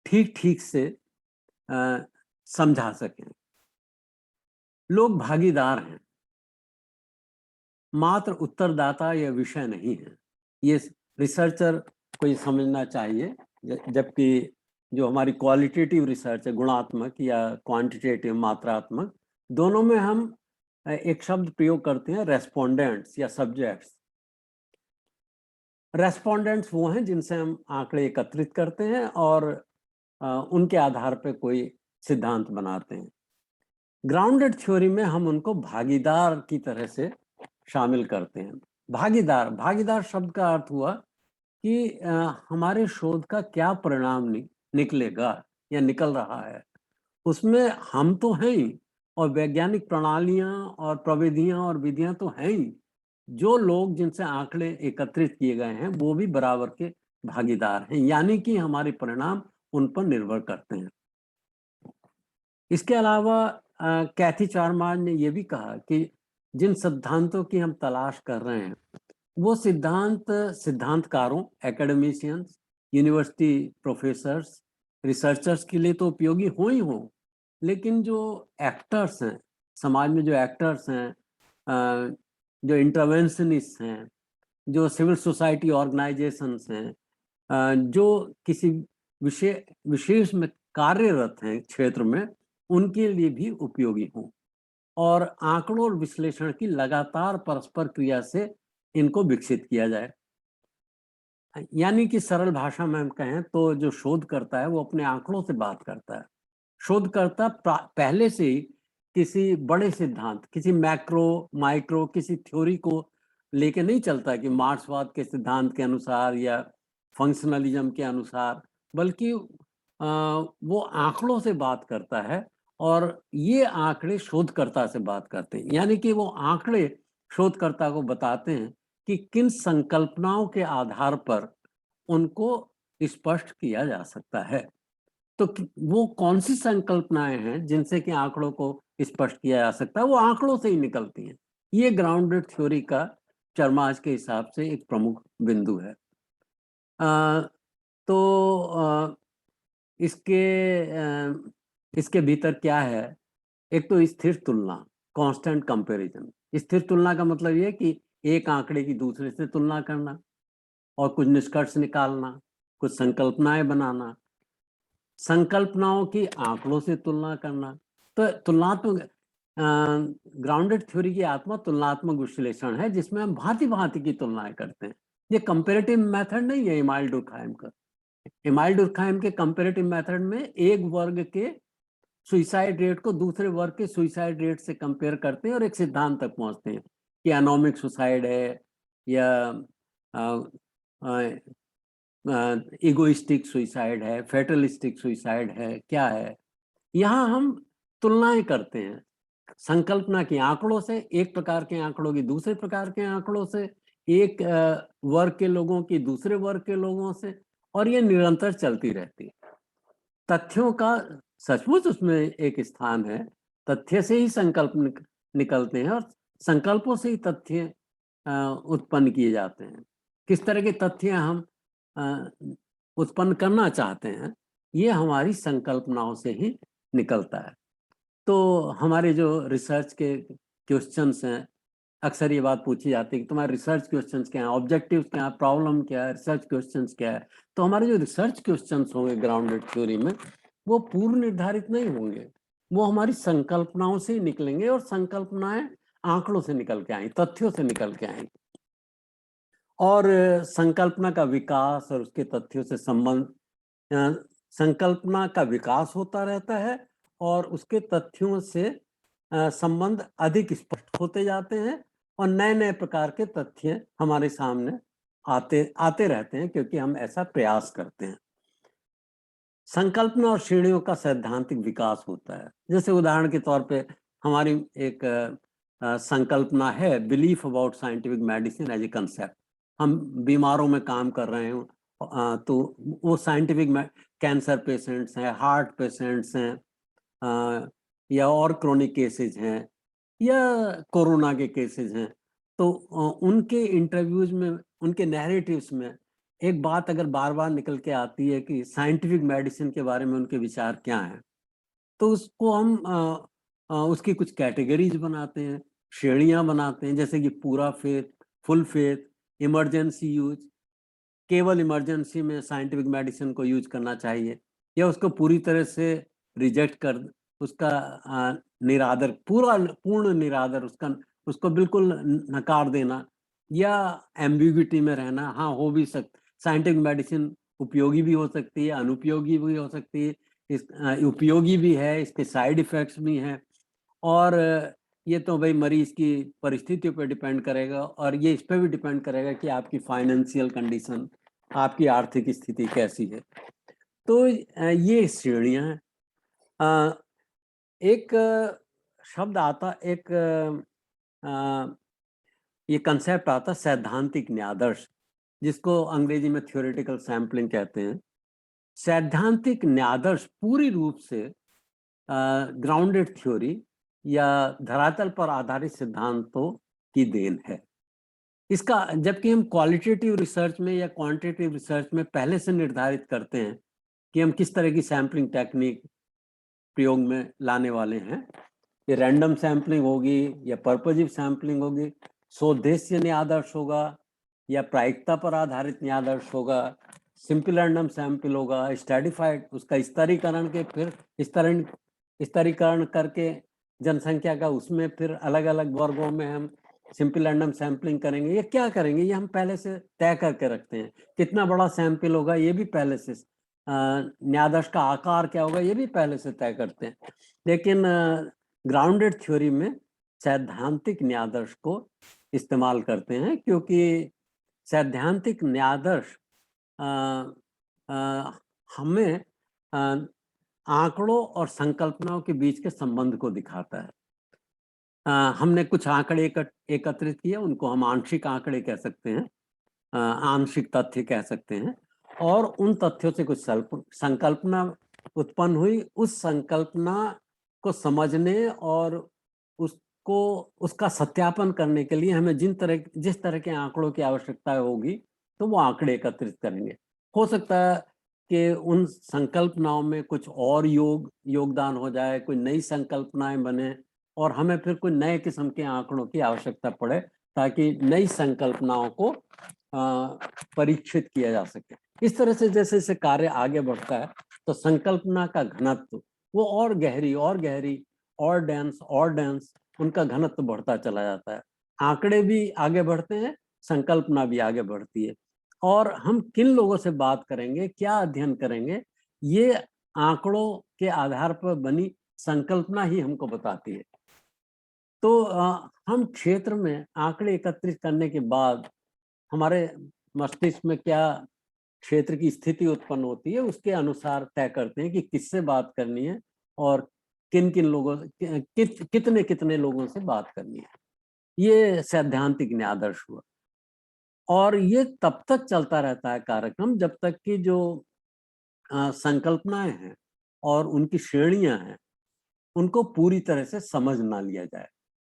ठीक ठीक से समझा सकें। लोग भागीदार हैं, मात्र उत्तरदाता या विषय नहीं है। ये रिसर्चर को ये समझना चाहिए। जबकि जो हमारी क्वालिटेटिव रिसर्च है, गुणात्मक या क्वांटिटेटिव, मात्रात्मक, दोनों में हम एक शब्द प्रयोग करते हैं, रेस्पोंडेंट्स या सब्जेक्ट्स। रेस्पोंडेंट्स वो हैं जिनसे हम आंकड़े एकत्रित करते हैं और उनके आधार पर कोई सिद्धांत बनाते हैं। ग्राउंडेड थ्योरी में हम उनको भागीदार की तरह से शामिल करते हैं। भागीदार शब्द का अर्थ हुआ कि हमारे शोध का क्या परिणाम निकलेगा या निकल रहा है, उसमें हम तो हैं ही, और वैज्ञानिक प्रणालियां और प्रविधियां और विधियां तो हैं ही। जो लोग जिनसे आंकड़े एकत्रित किए गए हैं वो भी बराबर के भागीदार हैं, यानी कि हमारे परिणाम उन पर निर्भर करते हैं। इसके अलावा कैथी चारमार्ज ने यह भी कहा कि जिन सिद्धांतों की हम तलाश कर रहे हैं वो सिद्धांतकारों, एकेडमिशियंस, यूनिवर्सिटी प्रोफेसर्स, रिसर्चर्स के लिए तो उपयोगी हो ही हो, लेकिन जो एक्टर्स हैं, समाज में जो एक्टर्स हैं, जो इंटरवेंशनिस्ट हैं, जो सिविल सोसाइटी ऑर्गेनाइजेशंस हैं, जो किसी विशेष में कार्यरत हैं क्षेत्र में, उनके लिए भी उपयोगी हों। और आंकड़ों और विश्लेषण की लगातार परस्पर क्रिया से इनको विकसित किया जाए। यानी कि सरल भाषा में हम कहें तो जो शोध करता है वो अपने आंकड़ों से बात करता है। शोधकर्ता पहले से ही किसी बड़े सिद्धांत, किसी मैक्रो माइक्रो किसी थ्योरी को लेके नहीं चलता कि मार्क्सवाद के सिद्धांत के अनुसार या फंक्शनलिज्म के अनुसार, बल्कि वो आंकड़ों से बात करता है और ये आंकड़े शोधकर्ता से बात करते हैं। यानी कि वो आंकड़े शोधकर्ता को बताते हैं कि किन संकल्पनाओं के आधार पर उनको स्पष्ट किया जा सकता है। तो वो कौन सी संकल्पनाएं हैं जिनसे कि आंकड़ों को स्पष्ट किया जा सकता है, वो आंकड़ों से ही निकलती हैं। ये ग्राउंडेड थ्योरी का चरमाज के हिसाब से एक प्रमुख बिंदु है। तो इसके भीतर क्या है? एक तो स्थिर तुलना, कांस्टेंट कंपैरिजन। स्थिर तुलना का मतलब ये कि एक आंकड़े की दूसरे से तुलना करना और कुछ निष्कर्ष निकालना, कुछ संकल्पनाएं बनाना, संकल्पनाओं की आंकड़ों से तुलना करना। तो तुलनात्मक ग्राउंडेड थ्योरी की आत्मा तुलनात्मक विश्लेषण है, जिसमें हम भांति भांति की तुलनाएं करते हैं। ये कंपैरेटिव मेथड नहीं है इमाइल डुर्कहाइम का। इमाइल डुर्कहाइम के कंपैरेटिव मेथड में एक वर्ग के सुइसाइड रेट को दूसरे वर्ग के सुइसाइड रेट से कंपेयर करते हैं और एक सिद्धांत तक पहुंचते हैं कि एनोमिक सुसाइड है या इगोइस्टिक सुइसाइड है, फेटलिस्टिक सुइसाइड है, क्या है। यहाँ हम तुलनाएं करते हैं संकल्पना की आंकड़ों से, एक प्रकार के आंकड़ों की दूसरे प्रकार के आंकड़ों से, एक वर्ग के लोगों की दूसरे वर्ग के लोगों से, और ये निरंतर चलती रहती है। तथ्यों का सचमुच उसमें एक स्थान है। तथ्य से ही संकल्प निकलते हैं और संकल्पों से ही तथ्य उत्पन्न किए जाते हैं। किस तरह के तथ्य हम उत्पन्न करना चाहते हैं, ये हमारी संकल्पनाओं से ही निकलता है। तो हमारे जो रिसर्च के क्वेश्चंस हैं, अक्सर ये बात पूछी जाती है कि तुम्हारे रिसर्च क्वेश्चंस क्या हैं, ऑब्जेक्टिव्स क्या है, प्रॉब्लम क्या है, रिसर्च क्वेश्चंस क्या है। तो हमारे जो रिसर्च क्वेश्चंस होंगे ग्राउंडेड थ्योरी में, वो पूर्व निर्धारित नहीं होंगे, वो हमारी संकल्पनाओं से ही निकलेंगे, और संकल्पनाएं आंकड़ों से निकल के आएंगी, तथ्यों से निकल के आएंगी। और संकल्पना का विकास और उसके तथ्यों से संबंध संकल्पना का विकास होता रहता है और उसके तथ्यों से संबंध अधिक स्पष्ट होते जाते हैं और नए नए प्रकार के तथ्य हमारे सामने आते रहते हैं, क्योंकि हम ऐसा प्रयास करते हैं। संकल्पना और श्रेणियों का सैद्धांतिक विकास होता है। जैसे उदाहरण के तौर पे हमारी एक संकल्पना है, belief about scientific medicine as a concept. हम बीमारों में काम कर रहे हैं, तो वो साइंटिफिक कैंसर पेशेंट्स हैं, हार्ट पेशेंट्स हैं, या और क्रोनिक केसेज हैं, या कोरोना के केसेज हैं, तो उनके इंटरव्यूज में, उनके नैरेटिव्स में एक बात अगर बार बार निकल के आती है कि साइंटिफिक मेडिसिन के बारे में उनके विचार क्या हैं, तो उसको हम उसकी कुछ कैटेगरीज बनाते हैं, श्रेणियां बनाते हैं, जैसे कि पूरा faith, full faith, emergency use, केवल इमरजेंसी में साइंटिफिक मेडिसिन को यूज करना चाहिए, या उसको पूरी तरह से रिजेक्ट कर, उसका निरादर, पूर्ण निरादर, उसको बिल्कुल नकार देना, या एम्बिग्युइटी में रहना। हाँ, हो भी साइंटिफिक मेडिसिन उपयोगी भी हो सकती है, अनुपयोगी भी हो सकती है, उपयोगी भी है, इसके साइड इफेक्ट्स भी हैं, और ये तो भाई मरीज की परिस्थितियों पर डिपेंड करेगा, और ये इस पर भी डिपेंड करेगा कि आपकी फाइनेंशियल कंडीशन, आपकी आर्थिक स्थिति कैसी है। तो ये श्रेणियां हैं। एक शब्द आता, एक ये कंसेप्ट आता, सैद्धांतिक न्यादर्श, जिसको अंग्रेजी में थ्योरेटिकल सैम्पलिंग कहते हैं। सैद्धांतिक न्यादर्श पूरी रूप से ग्राउंडेड थ्योरी या धरातल पर आधारित सिद्धांतों की देन है। इसका, जबकि हम क्वालिटेटिव रिसर्च में या क्वांटिटेटिव रिसर्च में पहले से निर्धारित करते हैं कि हम किस तरह की सैम्पलिंग टेक्निक प्रयोग में लाने वाले हैं, ये रैंडम सैम्पलिंग होगी या पर्पजिव सैम्पलिंग होगी, सोद्देश्य न्यादर्श होगा या प्रायिकता पर आधारित न्यादर्श होगा, सिंपल रैंडम सैंपल होगा, स्ट्रैटिफाइड, उसका स्तरीकरण के, फिर स्तरीकरण करके जनसंख्या का, उसमें फिर अलग अलग वर्गों में हम सिंपल रैंडम सैम्पलिंग करेंगे। ये क्या करेंगे, ये हम पहले से तय करके रखते हैं। कितना बड़ा सैंपल होगा ये भी पहले से, न्यादर्श का आकार क्या होगा ये भी पहले से तय करते हैं। लेकिन ग्राउंडेड थ्योरी में सैद्धांतिक न्यादर्श को इस्तेमाल करते हैं, क्योंकि सैद्धांतिक न्यादर्श हमें आंकड़ों और संकल्पनाओं के बीच के संबंध को दिखाता है। हमने कुछ आंकड़े एकत्रित किए, उनको हम आंशिक आंकड़े कह सकते हैं, आंशिक तथ्य कह सकते हैं, और उन तथ्यों से कुछ संकल्पना उत्पन्न हुई। उस संकल्पना को समझने और उसको, उसका सत्यापन करने के लिए हमें जिस तरह के आंकड़ों की आवश्यकता होगी, तो वो आंकड़े एकत्रित करेंगे। हो सकता है कि उन संकल्पनाओं में कुछ और योगदान हो जाए, कोई नई संकल्पनाएं बने, और हमें फिर कोई नए किस्म के आंकड़ों की आवश्यकता पड़े, ताकि नई संकल्पनाओं को परीक्षित किया जा सके। इस तरह से जैसे जैसे कार्य आगे बढ़ता है, तो संकल्पना का घनत्व वो और गहरी और डेंस उनका घनत्व बढ़ता चला जाता है। आंकड़े भी आगे बढ़ते हैं, संकल्पना भी आगे बढ़ती है। और हम किन लोगों से बात करेंगे, क्या अध्ययन करेंगे, ये आंकड़ों के आधार पर बनी संकल्पना ही हमको बताती है। तो हम क्षेत्र में आंकड़े एकत्रित करने के बाद हमारे मस्तिष्क में क्या क्षेत्र की स्थिति उत्पन्न होती है, उसके अनुसार तय करते हैं कि किससे बात करनी है और किन किन लोगों कितने कितने लोगों से बात करनी है। ये सैद्धांतिक न्यादर्श हुआ, और ये तब तक चलता रहता है कार्यक्रम जब तक कि जो संकल्पनाएं हैं और उनकी श्रेणियां हैं, उनको पूरी तरह से समझ ना लिया जाए,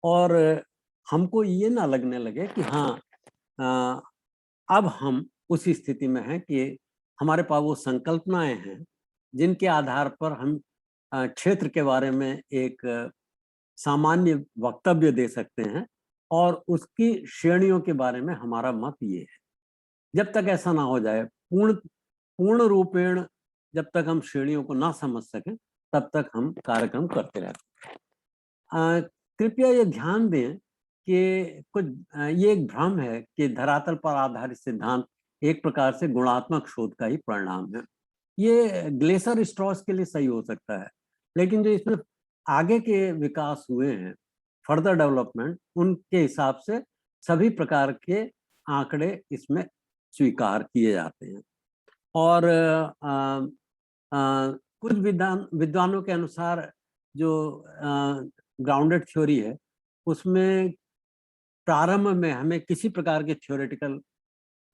और हमको ये ना लगने लगे कि हाँ, अब हम उस स्थिति में हैं कि हमारे पास वो संकल्पनाएं हैं जिनके आधार पर हम क्षेत्र के बारे में एक सामान्य वक्तव्य दे सकते हैं, और उसकी श्रेणियों के बारे में हमारा मत ये है। जब तक ऐसा ना हो जाए, पूर्ण रूपेण जब तक हम श्रेणियों को ना समझ सकें, तब तक हम कार्यक्रम करते रहते हैं। कृपया ये ध्यान दें कि ये एक भ्रम है कि धरातल पर आधारित सिद्धांत एक प्रकार से गुणात्मक शोध का ही परिणाम है। ये ग्लेशियर स्ट्रॉस के लिए सही हो सकता है, लेकिन जो इसमें आगे के विकास हुए हैं, फर्दर डेवलपमेंट, उनके हिसाब से सभी प्रकार के आंकड़े इसमें स्वीकार किए जाते हैं। और कुछ विद्वानों के अनुसार जो ग्राउंडेड थ्योरी है, उसमें प्रारंभ में हमें किसी प्रकार के थ्योरेटिकल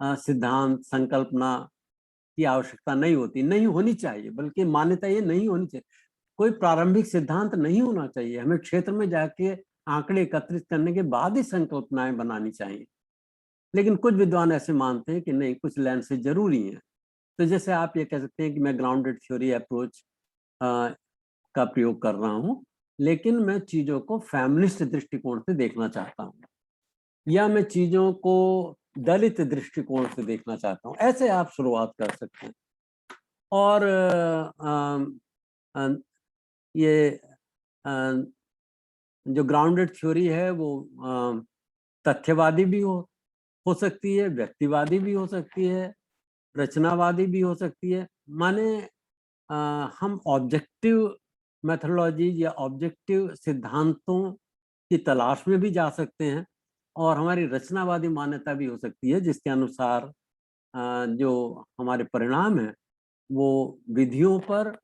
सिद्धांत, संकल्पना की आवश्यकता नहीं होती, नहीं होनी चाहिए, बल्कि मान्यता ये नहीं होनी चाहिए। कोई प्रारंभिक सिद्धांत नहीं होना चाहिए, हमें क्षेत्र में जाके आंकड़े एकत्रित करने के बाद ही संकल्पनाएं बनानी चाहिए। लेकिन कुछ विद्वान ऐसे मानते हैं कि नहीं, कुछ लेंसेज जरूरी हैं। तो जैसे आप ये कह सकते हैं कि मैं ग्राउंडेड थ्योरी अप्रोच का प्रयोग कर रहा हूँ, लेकिन मैं चीजों को फैमिलिस्ट दृष्टिकोण से देखना चाहता हूँ, या मैं चीजों को दलित दृष्टिकोण से देखना चाहता हूँ। ऐसे आप शुरुआत कर सकते हैं। और ये जो ग्राउंडेड थ्योरी है वो तथ्यवादी भी हो सकती है, व्यक्तिवादी भी हो सकती है, रचनावादी भी हो सकती है। माने हम ऑब्जेक्टिव मेथोडोलॉजी या ऑब्जेक्टिव सिद्धांतों की तलाश में भी जा सकते हैं, और हमारी रचनावादी मान्यता भी हो सकती है, जिसके अनुसार जो हमारे परिणाम हैं वो विधियों पर,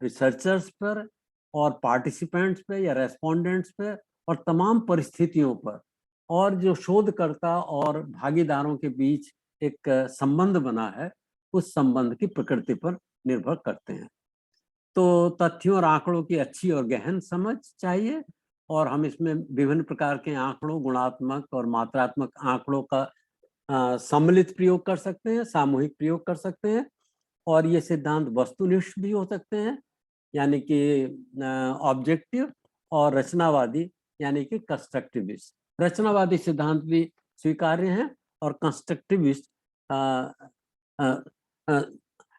रिसर्चर्स पर और पार्टिसिपेंट्स पे या रेस्पोंडेंट्स पे और तमाम परिस्थितियों पर, और जो शोधकर्ता और भागीदारों के बीच एक संबंध बना है, उस संबंध की प्रकृति पर निर्भर करते हैं। तो तथ्यों और आंकड़ों की अच्छी और गहन समझ चाहिए, और हम इसमें विभिन्न प्रकार के आंकड़ों, गुणात्मक और मात्रात्मक आंकड़ों का सम्मिलित प्रयोग कर सकते हैं, सामूहिक प्रयोग कर सकते हैं। और ये सिद्धांत वस्तुनिष्ठ भी हो सकते हैं, यानी कि ऑब्जेक्टिव, और रचनावादी यानी कि कंस्ट्रक्टिविस्ट। रचनावादी सिद्धांत भी स्वीकार्य हैं, और कंस्ट्रक्टिविस्ट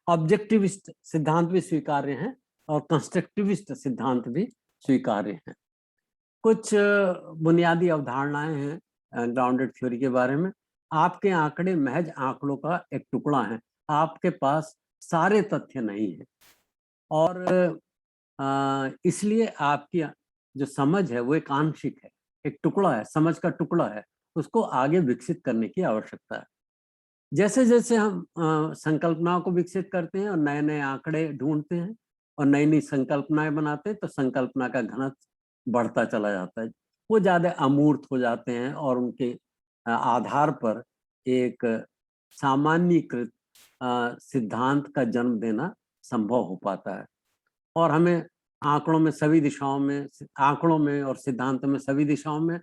ऑब्जेक्टिविस्ट सिद्धांत भी स्वीकार्य हैं, और कंस्ट्रक्टिविस्ट सिद्धांत भी स्वीकार्य हैं। कुछ बुनियादी अवधारणाएं हैं ग्राउंडेड थ्योरी के बारे में। आपके आंकड़े महज आंकड़ों का एक टुकड़ा है, आपके पास सारे तथ्य नहीं है, और इसलिए आपकी जो समझ है वो एक आंशिक है, एक टुकड़ा है, समझ का टुकड़ा है, उसको आगे विकसित करने की आवश्यकता है। जैसे जैसे हम संकल्पनाओं को विकसित करते हैं और नए नए आंकड़े ढूंढते हैं और नई नई संकल्पनाएं बनाते हैं, तो संकल्पना का घनत्व बढ़ता चला जाता है, वो ज्यादा अमूर्त हो जाते हैं, और उनके आधार पर एक सामान्यीकृत सिद्धांत का जन्म देना संभव हो पाता है। और हमें आंकड़ों में सभी दिशाओं में, आंकड़ों में और सिद्धांतों में सभी दिशाओं में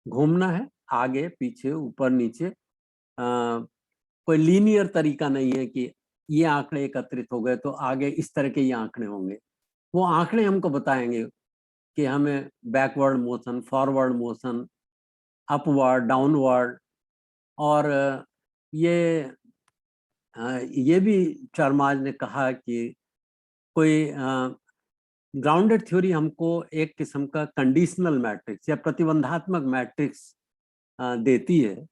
घूमना है, आगे पीछे ऊपर नीचे। कोई लीनियर तरीका नहीं है कि ये आंकड़े एकत्रित हो गए तो आगे इस तरह के ये आंकड़े होंगे। वो आंकड़े हमको बताएंगे कि हमें backward motion, forward motion, upward, downward, और ये भी चरमाज ने कहा कि कोई ग्राउंडेड थ्योरी हमको एक किस्म का कंडीशनल मैट्रिक्स या प्रतिबंधात्मक मैट्रिक्स देती है,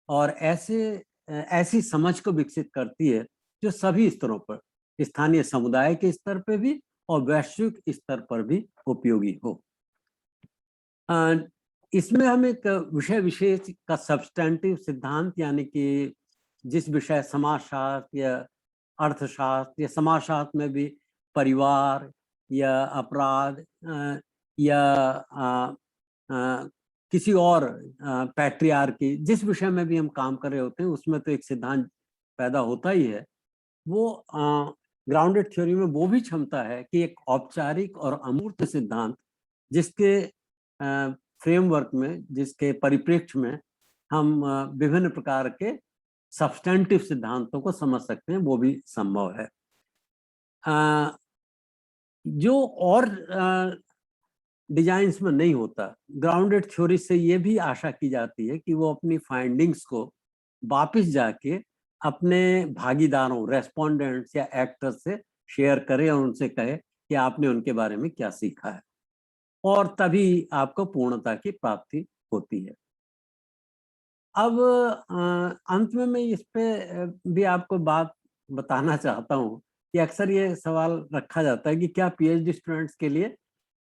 और ऐसी समझ को विकसित करती है जो सभी स्तरों पर, स्थानीय समुदाय के स्तर पर भी और वैश्विक स्तर पर भी उपयोगी हो। इसमें हम एक विषय विशेष का सब्सटेंटिव सिद्धांत, यानी कि जिस विषय समाजशास्त्र या अर्थशास्त्र या समाजशास्त्र में भी परिवार या अपराध या किसी और पैट्रियार्की, जिस विषय में भी हम काम कर रहे होते हैं, उसमें तो एक सिद्धांत पैदा होता ही है। वो ग्राउंडेड थ्योरी में वो भी क्षमता है कि एक औपचारिक और अमूर्त सिद्धांत, जिसके फ्रेमवर्क में, जिसके परिप्रेक्ष्य में हम विभिन्न प्रकार के सब्सटेंटिव सिद्धांतों को समझ सकते हैं, वो भी संभव है। जो और डिजाइन्स में नहीं होता, ग्राउंडेड थ्योरी से ये भी आशा की जाती है कि वो अपनी फाइंडिंग्स को वापस जाके अपने भागीदारों, रेस्पोंडेंट्स या एक्टर्स से शेयर करे और उनसे कहे कि आपने उनके बारे में क्या सीखा है, और तभी आपको पूर्णता की प्राप्ति होती है। अब अंत में मैं इस पे भी आपको बात बताना चाहता हूँ कि अक्सर ये सवाल रखा जाता है कि क्या पीएचडी स्टूडेंट्स के लिए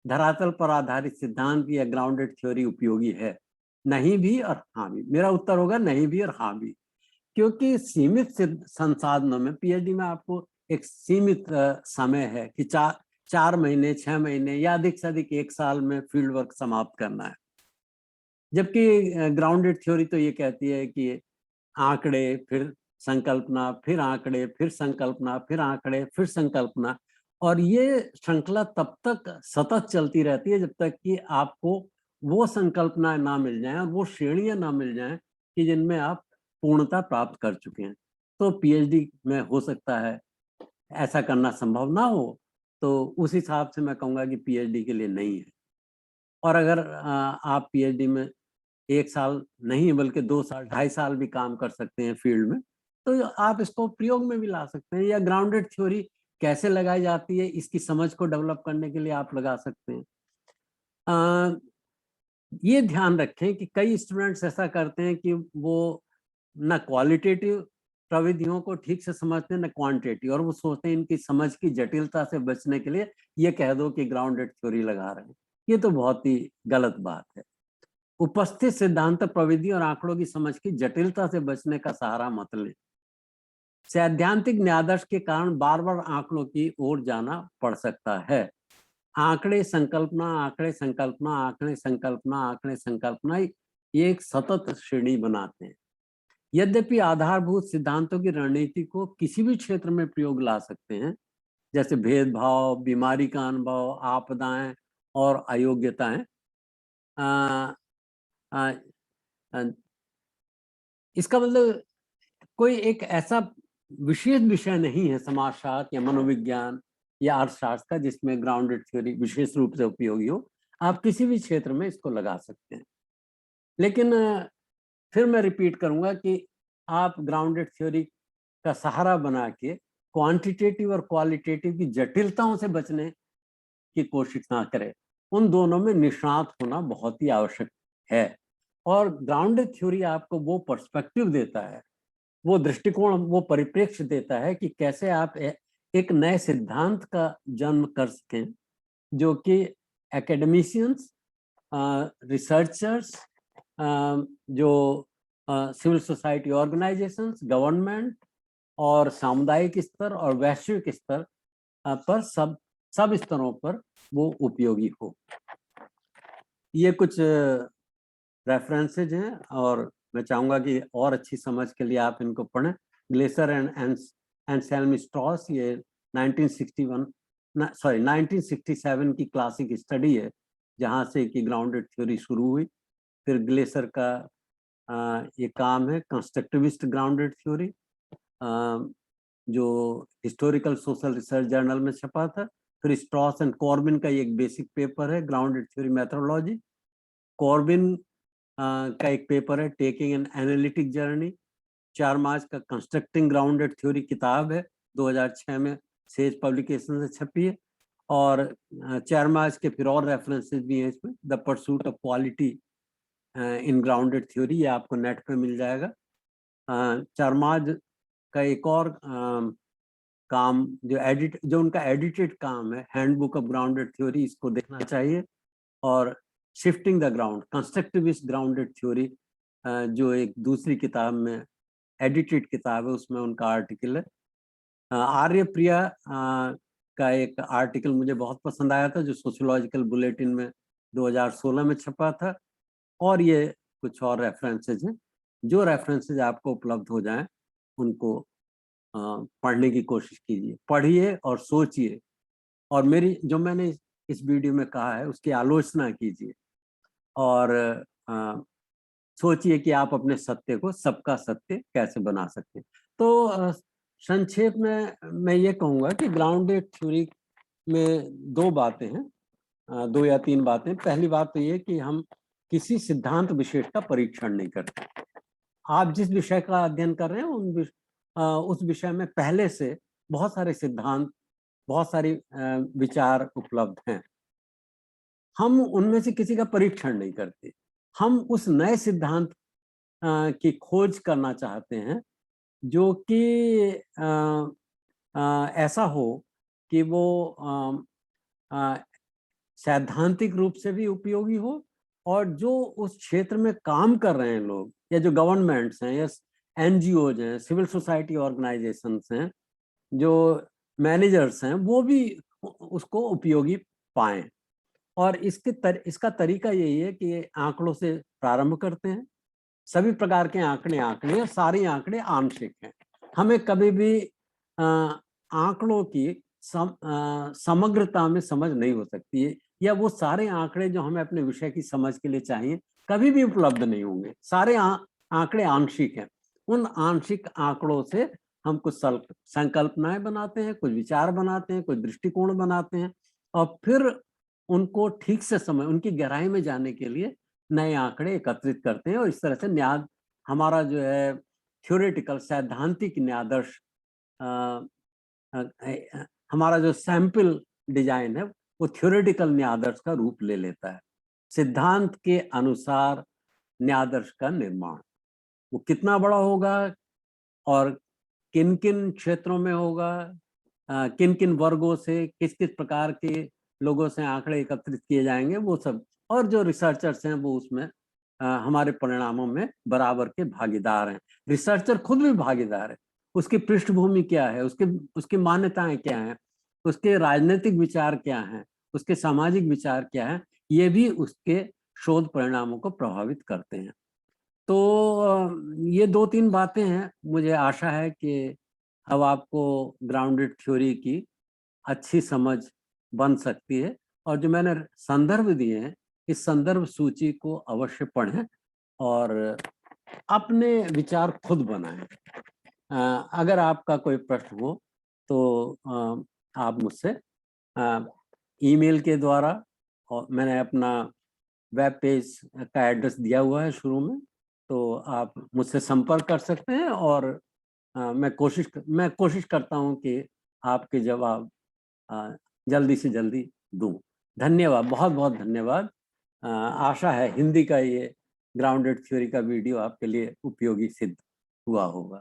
धरातल पर आधारित सिद्धांत या ग्राउंडेड थ्योरी उपयोगी है? नहीं भी और हाँ भी। मेरा उत्तर होगा नहीं भी और हाँ भी, क्योंकि सीमित संसाधनों में पीएचडी में आपको एक सीमित समय है कि 4 महीने, 6 महीने या अधिक से अधिक 1 साल में फील्ड वर्क समाप्त करना है। जबकि ग्राउंडेड थ्योरी तो ये कहती है कि आंकड़े, फिर संकल्पना, फिर आंकड़े, फिर संकल्पना, फिर आंकड़े, फिर संकल्पना, और ये श्रृंखला तब तक सतत चलती रहती है जब तक कि आपको वो संकल्पनाएं ना मिल जाएं और वो श्रेणियां ना मिल जाएं कि जिनमें आप पूर्णता प्राप्त कर चुके हैं। तो पीएचडी में हो सकता है ऐसा करना संभव ना हो, तो उस हिसाब से मैं कहूँगा कि पीएचडी के लिए नहीं है। और अगर आप पीएचडी में 1 साल नहीं बल्कि 2 साल, 2.5 साल भी काम कर सकते हैं फील्ड में, तो आप इसको प्रयोग में भी ला सकते हैं, या ग्राउंडेड थ्योरी कैसे लगाई जाती है इसकी समझ को डेवलप करने के लिए आप लगा सकते हैं। ये ध्यान रखें कि कई स्टूडेंट्स ऐसा करते हैं कि वो ना क्वालिटेटिव प्रविधियों को ठीक से समझते हैं, ना क्वांटिटेटिव, और वो सोचते हैं इनकी समझ की जटिलता से बचने के लिए ये कह दो कि ग्राउंडेड थ्योरी लगा रहे हैं। ये तो बहुत ही गलत बात है। उपस्थित सिद्धांत प्रविधि और आंकड़ों की समझ की जटिलता से बचने का सहारा मत लें। सैद्धांतिक न्यायादर्श के कारण बार बार आंकड़ों की ओर जाना पड़ सकता है। आंकड़े संकल्पना, आंकड़े संकल्पना, आंकड़े संकल्पना, आंकड़े संकल्पना, ये एक सतत श्रेणी बनाते हैं। यद्यपि आधारभूत सिद्धांतों की रणनीति को किसी भी क्षेत्र में प्रयोग ला सकते हैं, जैसे भेदभाव, बीमारी का अनुभव, आपदाएं और अयोग्यताएं। इसका मतलब कोई एक ऐसा विशेष विषय नहीं है समाजशास्त्र या मनोविज्ञान या अर्थशास्त्र का जिसमें ग्राउंडेड थ्योरी विशेष रूप से उपयोगी हो। आप किसी भी क्षेत्र में इसको लगा सकते हैं। लेकिन फिर मैं रिपीट करूंगा कि आप ग्राउंडेड थ्योरी का सहारा बना के क्वांटिटेटिव और क्वालिटेटिव की जटिलताओं से बचने की कोशिश ना करें। उन दोनों में निष्णात होना बहुत ही आवश्यक है। और ग्राउंडेड थ्योरी आपको वो पर्सपेक्टिव देता है, वो दृष्टिकोण, वो परिप्रेक्ष्य देता है कि कैसे आप एक नए सिद्धांत का जन्म कर सकें, जो कि एकेडमिशियंस, रिसर्चर्स, जो सिविल सोसाइटी ऑर्गेनाइजेशंस, गवर्नमेंट और सामुदायिक स्तर और वैश्विक स्तर पर सब स्तरों पर वो उपयोगी हो। ये कुछ रेफरेंसेज हैं और मैं चाहूंगा कि और अच्छी समझ के लिए आप इनको पढ़ें। ग्लेसर एंड एंसेल्म स्ट्रॉस, ये 1967 की क्लासिक स्टडी है, जहाँ से कि ग्राउंडेड थ्योरी शुरू हुई। फिर ग्लेसर का ये काम है कंस्ट्रक्टिविस्ट ग्राउंडेड थ्योरी, जो हिस्टोरिकल सोशल रिसर्च जर्नल में छपा था। फिर स्ट्रॉस एंड कॉर्बिन का एक बेसिक पेपर है ग्राउंडेड थ्योरी मेथोडोलॉजी। कॉर्बिन का एक पेपर है टेकिंग एन एनालिटिक जर्नी। 4 मार्च का कंस्ट्रक्टिंग ग्राउंडेड थ्योरी किताब है, 2006 में सेज पब्लिकेशन से छपी है। और 4 मार्च के फिर और रेफरेंसेस भी हैं इसमें, the pursuit of quality in grounded theory, ये आपको नेट पे मिल जाएगा। 4 मार्च का एक और काम जो उनका एडिटेड काम है, हैंडबुक ऑफ ग्राउंडेड थ्योरी, इसको देखना चाहिए। और shifting the ground, constructivist grounded theory, जो एक दूसरी किताब में एडिटेड किताब है, उसमें उनका आर्टिकल है। आर्यप्रिया का एक आर्टिकल मुझे बहुत पसंद आया था, जो सोशियोलॉजिकल बुलेटिन में 2016 में छपा था। और ये कुछ और रेफरेंसेज हैं। जो रेफरेंसेज आपको उपलब्ध हो जाएं उनको पढ़ने की कोशिश कीजिए, पढ़िए और सोचिए, और मेरी जो मैंने इस वीडियो में कहा है उसकी आलोचना कीजिए, और सोचिए कि आप अपने सत्य को सबका सत्य कैसे बना सकते हैं। तो संक्षेप में मैं ये कहूँगा कि ग्राउंडेड थ्योरी में 2 बातें हैं, 2 या 3 बातें। पहली बात तो ये कि हम किसी सिद्धांत विशेष का परीक्षण नहीं करते। आप जिस विषय का अध्ययन कर रहे हैं उस विषय में पहले से बहुत सारे सिद्धांत, बहुत सारी विचार उपलब्ध हैं। हम उनमें से किसी का परीक्षण नहीं करते। हम उस नए सिद्धांत की खोज करना चाहते हैं, जो कि ऐसा हो कि वो सैद्धांतिक रूप से भी उपयोगी हो, और जो उस क्षेत्र में काम कर रहे हैं लोग, या जो गवर्नमेंट्स हैं, या एनजीओज हैं, सिविल सोसाइटी ऑर्गेनाइजेशंस हैं, जो मैनेजर्स हैं, वो भी उसको उपयोगी पाएं। और इसका तरीका यही है कि आंकड़ों से प्रारंभ करते हैं। सभी प्रकार के आंकड़े सारे आंकड़े आंशिक हैं। हमें कभी भी आंकड़ों की समग्रता में समझ नहीं हो सकती है, या वो सारे आंकड़े जो हमें अपने विषय की समझ के लिए चाहिए कभी भी उपलब्ध नहीं होंगे। सारे आंकड़े आंशिक हैं। उन आंशिक आंकड़ों से हम कुछ संकल्पनाएं बनाते हैं, कुछ विचार बनाते हैं, कुछ दृष्टिकोण बनाते हैं, और फिर उनको ठीक से उनकी गहराई में जाने के लिए नए आंकड़े एकत्रित करते हैं। और इस तरह से हमारा जो है थ्योरेटिकल सैद्धांतिक न्यायादर्श, हमारा जो सैंपल डिजाइन है वो थ्योरेटिकल न्यायादर्श का रूप ले लेता है। सिद्धांत के अनुसार न्यायादर्श का निर्माण, वो कितना बड़ा होगा और किन किन क्षेत्रों में होगा, किन किन वर्गों से, किस किस प्रकार के लोगों से आंकड़े एकत्रित किए जाएंगे, वो सब। और जो रिसर्चर्स हैं वो उसमें हमारे परिणामों में बराबर के भागीदार हैं। रिसर्चर खुद भी भागीदार है। उसकी पृष्ठभूमि क्या है, उसकी मान्यताएं क्या हैं, उसके राजनीतिक विचार क्या हैं, उसके सामाजिक विचार क्या हैं, ये भी उसके शोध परिणामों को प्रभावित करते हैं। तो ये 2-3 बातें हैं। मुझे आशा है कि अब आपको ग्राउंडेड थ्योरी की अच्छी समझ बन सकती है। और जो मैंने संदर्भ दिए हैं, इस संदर्भ सूची को अवश्य पढ़ें और अपने विचार खुद बनाएं। अगर आपका कोई प्रश्न हो तो आप मुझसे ईमेल के द्वारा, और मैंने अपना वेब पेज का एड्रेस दिया हुआ है शुरू में, तो आप मुझसे संपर्क कर सकते हैं। और मैं कोशिश करता हूं कि आपके जवाब जल्दी से जल्दी दूं। धन्यवाद, बहुत बहुत धन्यवाद। आशा है हिंदी का ये ग्राउंडेड थ्योरी का वीडियो आपके लिए उपयोगी सिद्ध हुआ होगा।